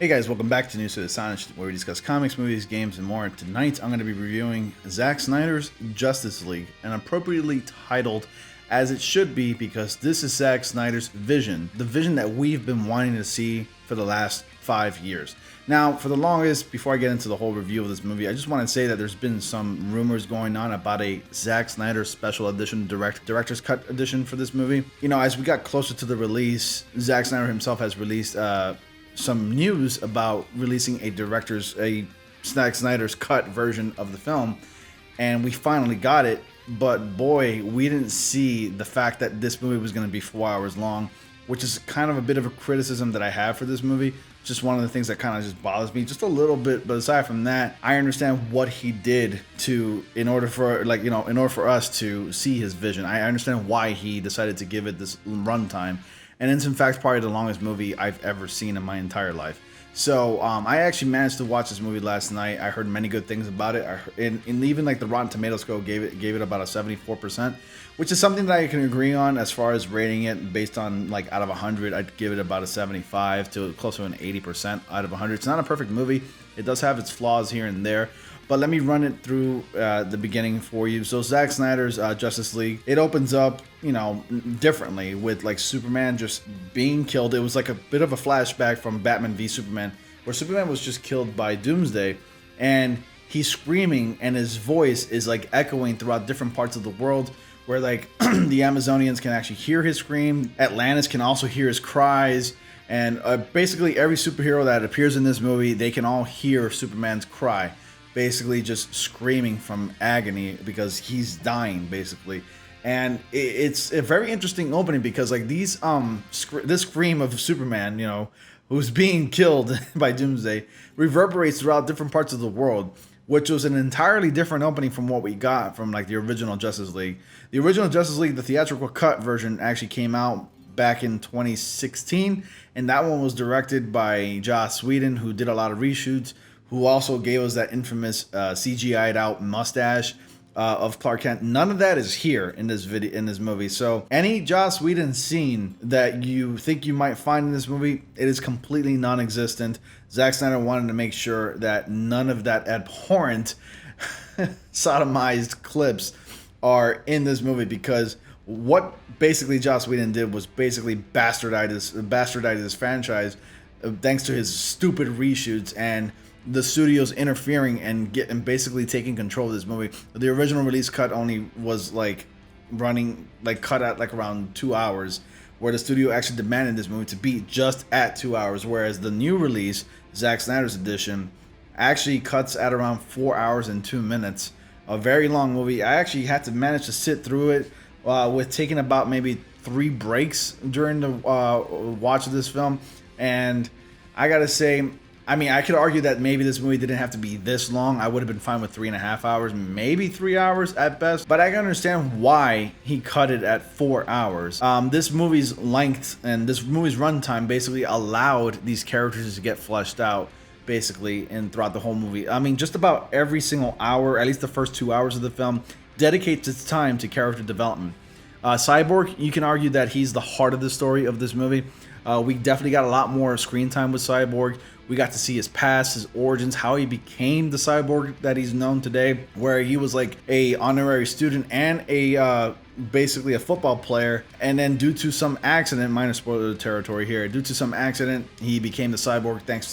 Hey guys, welcome back to News to the Astonished, where we discuss comics, movies, games, and more. Tonight I'm going to be reviewing Zack Snyder's Justice League, and appropriately titled as it should be because this is Zack Snyder's vision, the vision that we've been wanting to see for the last 5 years. Now, for the longest, before I get into the whole review of this movie, I just want to say that there's been some rumors going on about a Zack Snyder special edition, director's cut edition for this movie. You know, as we got closer to the release, Zack Snyder himself has released some news about releasing a Zack Snyder's cut version of the film, and we finally got it. But boy, we didn't see the fact that this movie was going to be 4 hours long, which is kind of a bit of a criticism that I have for this movie. Just one of the things that kind of just bothers me just a little bit. But aside from that, I understand what he did in order for us to see his vision. I understand why he decided to give it this runtime. And it's in fact probably the longest movie I've ever seen in my entire life. So I actually managed to watch this movie last night. I heard many good things about it. And even like the Rotten Tomatoes score gave it about a 74%, which is something that I can agree on as far as rating it based on like out of 100. I'd give it about a 75 to close to an 80% out of 100. It's not a perfect movie. It does have its flaws here and there. But let me run it through the beginning for you. So Zack Snyder's Justice League, it opens up, you know, differently with like Superman just being killed. It was like a bit of a flashback from Batman v Superman, where Superman was just killed by Doomsday, and he's screaming, and his voice is like echoing throughout different parts of the world, where like the Amazonians can actually hear his scream. Atlantis can also hear his cries. And basically every superhero that appears in this movie, they can all hear Superman's cry. Basically just screaming from agony because he's dying, basically. And it's a very interesting opening because like this scream of Superman, you know, who's being killed by Doomsday, reverberates throughout different parts of the world, which was an entirely different opening from what we got from like the original Justice League. The original Justice League, the theatrical cut version, actually came out back in 2016, and that one was directed by Joss Whedon, who did a lot of reshoots, who also gave us that infamous CGI'd out mustache of Clark Kent. None of that is here in this movie. So any Joss Whedon scene that you think you might find in this movie, it is completely non-existent. Zack Snyder wanted to make sure that none of that abhorrent sodomized clips are in this movie, because what basically Joss Whedon did was basically bastardize this franchise thanks to his stupid reshoots and the studio's interfering and basically taking control of this movie. The original release cut only was like running like cut at like around 2 hours, where the studio actually demanded this movie to be just at 2 hours, whereas the new release, Zack Snyder's edition, actually cuts at around 4 hours and 2 minutes. A very long movie. I actually had to manage to sit through it with taking about maybe 3 breaks during the watch of this film. And I gotta say, I mean, I could argue that maybe this movie didn't have to be this long. I would have been fine with 3.5 hours, maybe 3 hours at best. But I can understand why he cut it at 4 hours. This movie's length and this movie's runtime basically allowed these characters to get fleshed out, basically, and throughout the whole movie. I mean, just about every single hour, at least the first 2 hours of the film, dedicates its time to character development. Cyborg, you can argue that he's the heart of the story of this movie. We definitely got a lot more screen time with Cyborg. We got to see his past, his origins, how he became the Cyborg that he's known today, where he was like a honorary student and basically a football player, and then due to some accident, minor spoiler territory here, due to some accident, he became the Cyborg thanks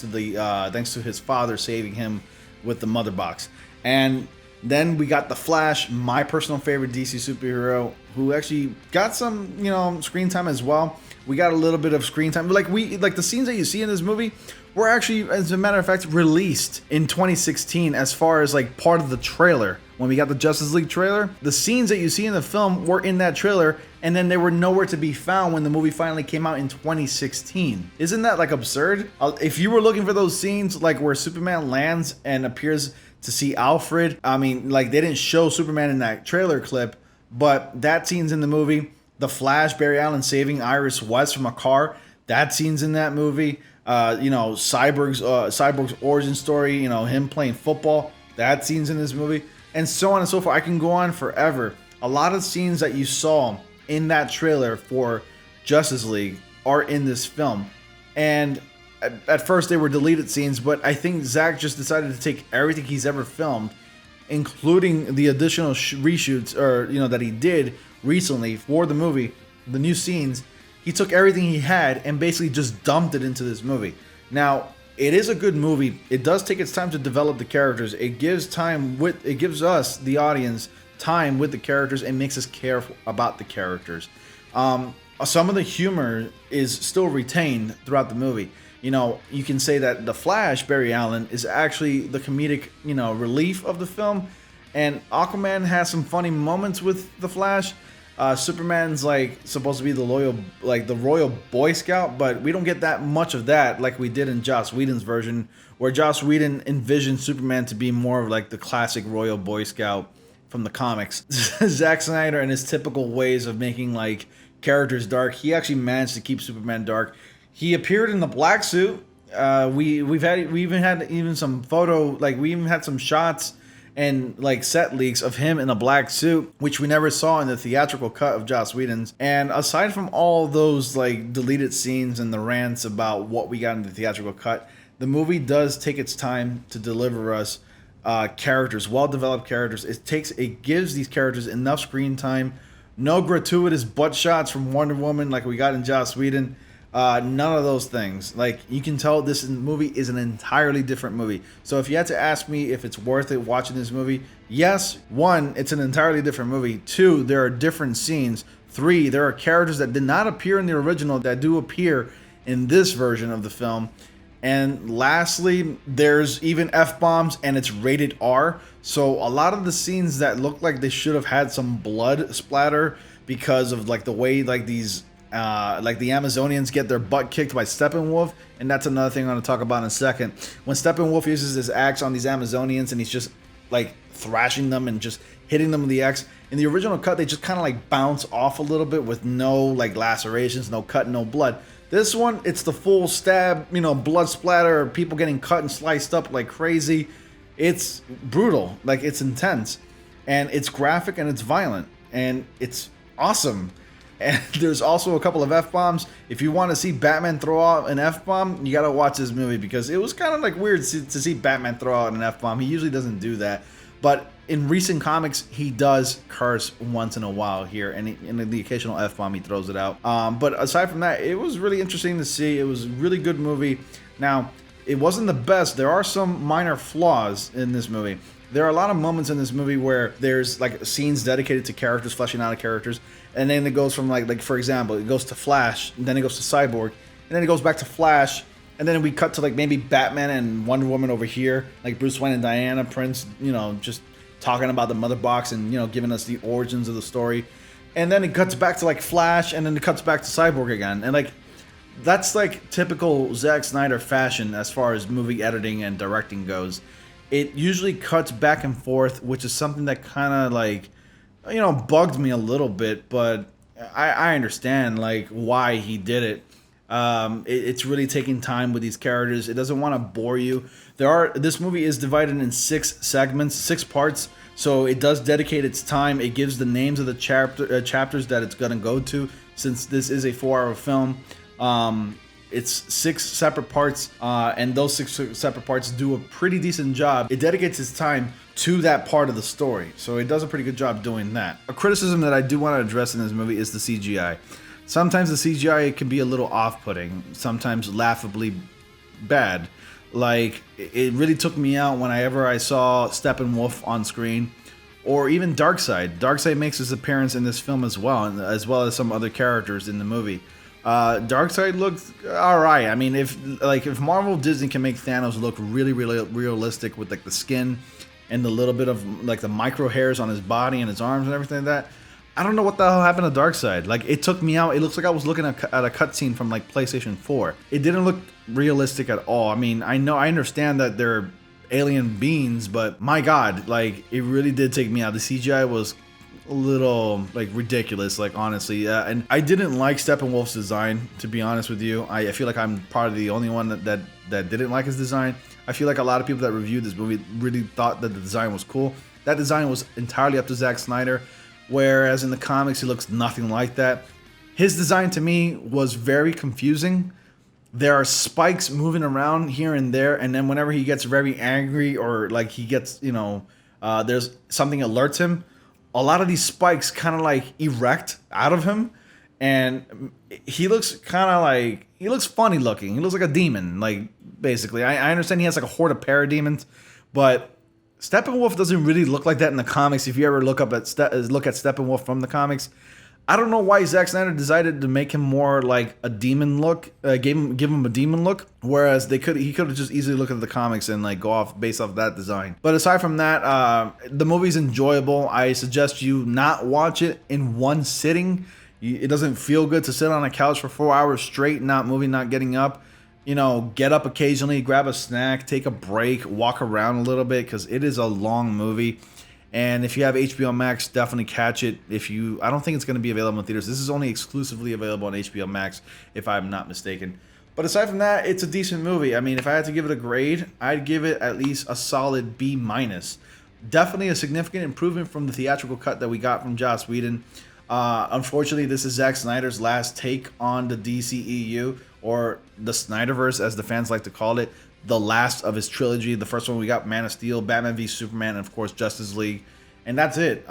to his father saving him with the mother box. And then we got the Flash, my personal favorite DC superhero, who actually got some, you know, screen time as well. We got a little bit of screen time. Like the scenes that you see in this movie were actually, as a matter of fact, released in 2016 as far as like part of the trailer. When we got the Justice League trailer, the scenes that you see in the film were in that trailer, and then they were nowhere to be found when the movie finally came out in 2016. Isn't that like absurd? If you were looking for those scenes like where Superman lands and appears to see Alfred, I mean, like they didn't show Superman in that trailer clip, but that scene's in the movie. The Flash, Barry Allen saving Iris West from a car, that scene's in that movie. You know, Cyborg's origin story, you know, him playing football, that scene's in this movie, and so on and so forth. I can go on forever. A lot of scenes that you saw in that trailer for Justice League are in this film. And at first they were deleted scenes, but I think Zack just decided to take everything he's ever filmed, including the additional reshoots or that he did recently for the movie, the new scenes. He took everything he had and basically just dumped it into this movie. Now, it is a good movie. It does take its time to develop the characters. It gives us, the audience, time with the characters and makes us care about the characters. Some of the humor is still retained throughout the movie. You can say that the Flash, Barry Allen, is actually the comedic, relief of the film. And Aquaman has some funny moments with the Flash. Superman's supposed to be the royal Boy Scout, but we don't get that much of that like we did in Joss Whedon's version, where Joss Whedon envisioned Superman to be more of the classic royal Boy Scout from the comics. Zack Snyder, and his typical ways of making characters dark, he actually managed to keep Superman dark. He appeared in the black suit. We even had some photo, we even had some shots and set leaks of him in a black suit, which we never saw in the theatrical cut of Joss Whedon's. And aside from all those deleted scenes and the rants about what we got in the theatrical cut, the movie does take its time to deliver us characters, well-developed characters. It gives these characters enough screen time. No gratuitous butt shots from Wonder Woman like we got in Joss Whedon. None of those things. You can tell this movie is an entirely different movie. So if you had to ask me if it's worth it watching this movie, yes. 1, it's an entirely different movie. 2, there are different scenes. 3, there are characters that did not appear in the original that do appear in this version of the film. And lastly, there's even F-bombs, and it's rated R. So a lot of the scenes that look like they should have had some blood splatter because of the way these the Amazonians get their butt kicked by Steppenwolf, and that's another thing I'm going to talk about in a second. When Steppenwolf uses his axe on these Amazonians and he's just thrashing them and just hitting them with the axe, in the original cut they just kind of bounce off a little bit with no lacerations, no cut, no blood. This one, it's the full stab, blood splatter, people getting cut and sliced up like crazy. It's brutal, it's intense, and it's graphic and it's violent, and it's awesome. And there's also a couple of F-bombs. If you want to see Batman throw out an F-bomb, you gotta watch this movie, because it was kind of weird to see Batman throw out an F-bomb. He usually doesn't do that, but in recent comics he does curse once in a while here, and in the occasional F-bomb he throws it out. But aside from that, it was really interesting to see. It was a really good movie. Now, it wasn't the best. There are some minor flaws in this movie. There are a lot of moments in this movie where there's scenes dedicated to characters, fleshing out of characters, and then it goes from for example, it goes to Flash, and then it goes to Cyborg, and then it goes back to Flash, and then we cut to maybe Batman and Wonder Woman over here, Bruce Wayne and Diana Prince, just talking about the mother box and giving us the origins of the story, and then it cuts back to Flash, and then it cuts back to Cyborg again, and that's typical Zack Snyder fashion as far as movie editing and directing goes. It usually cuts back and forth, which is something that kind of bugged me a little bit, but I understand why he did it. It's really taking time with these characters. It doesn't want to bore you. This movie is divided in 6 segments, 6 parts, so it does dedicate its time. It gives the names of the chapters that it's gonna go to, since this is a 4-hour film. It's 6 separate parts, and those 6 separate parts do a pretty decent job. It dedicates its time to that part of the story, so it does a pretty good job doing that. A criticism that I do want to address in this movie is the CGI. Sometimes the CGI can be a little off-putting, sometimes laughably bad. It really took me out whenever I saw Steppenwolf on screen, or even Darkseid. Darkseid makes his appearance in this film as well as some other characters in the movie. Darkseid looked alright. I mean, if Marvel Disney can make Thanos look really, really realistic with the skin and the little bit of the micro hairs on his body and his arms and everything like that, I don't know what the hell happened to Darkseid. It took me out. It looks like I was looking at a cutscene from PlayStation 4. It didn't look realistic at all. I mean, I understand that they're alien beings, but my God, it really did take me out. The CGI was a little ridiculous, honestly. And I didn't like Steppenwolf's design, to be honest with you. I feel like I'm probably the only one that didn't like his design. I feel like a lot of people that reviewed this movie really thought that the design was cool. That design was entirely up to Zack Snyder, whereas in the comics he looks nothing like that. His design to me was very confusing. there are spikes moving around here and there, and then whenever he gets very angry or like he gets, there's something alerts him, a lot of these spikes kind of like erect out of him, and he looks kind of like, he looks funny looking. He looks like a demon, like, basically. I understand he has like a horde of parademons, but Steppenwolf doesn't really look like that in the comics. If you ever look at Steppenwolf from the comics, I don't know why Zack Snyder decided to make him more like a demon look, give him a demon look, whereas he could have just easily looked at the comics and like go off based off that design. But aside from that, the movie's enjoyable. I suggest you not watch it in one sitting. It doesn't feel good to sit on a couch for 4 hours straight, not moving, not getting up. Get up occasionally, grab a snack, take a break, walk around a little bit, because it is a long movie. And if you have HBO Max, definitely catch it. I don't think it's going to be available in theaters. This is only exclusively available on HBO Max, if I'm not mistaken. But aside from that, it's a decent movie. I mean, if I had to give it a grade, I'd give it at least a solid B-. Definitely a significant improvement from the theatrical cut that we got from Joss Whedon. Unfortunately, this is Zack Snyder's last take on the DCEU, or the Snyderverse, as the fans like to call it. The last of his trilogy. The first one we got Man of Steel, Batman v Superman, and of course Justice League, and that's it.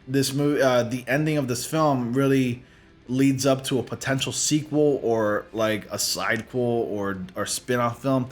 This movie, the ending of this film really leads up to a potential sequel or like a sidequel or spin-off film,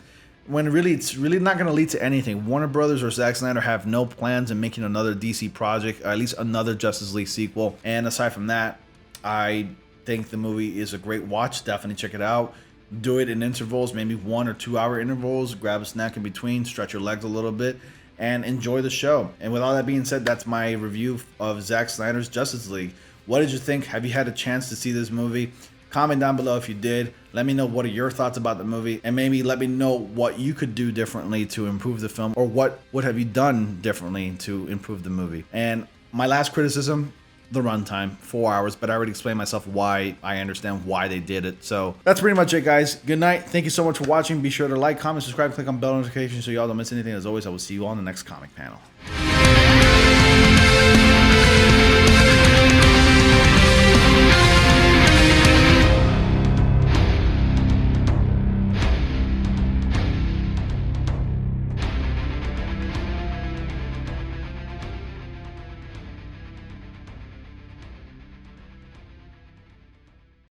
when really it's really not going to lead to anything. Warner Brothers or Zack Snyder have no plans in making another DC project, or at least another Justice League sequel. And aside from that, I think the movie is a great watch. Definitely check it out. Do it in intervals, maybe 1 or 2 hour intervals. Grab a snack in between, stretch your legs a little bit, and enjoy the show. And with all that being said, that's my review of Zack Snyder's Justice League. What did you think? Have you had a chance to see this movie? Comment down below if you did. Let me know what are your thoughts about the movie, and maybe let me know what you could do differently to improve the film, or what have you done differently to improve the movie. And my last criticism, the runtime, 4 hours, but I already explained myself why I understand why they did it. So that's pretty much it, guys. Good night. Thank you so much for watching. Be sure to like, comment, subscribe, click on bell notifications so y'all don't miss anything. As always, I will see you all in the next comic panel.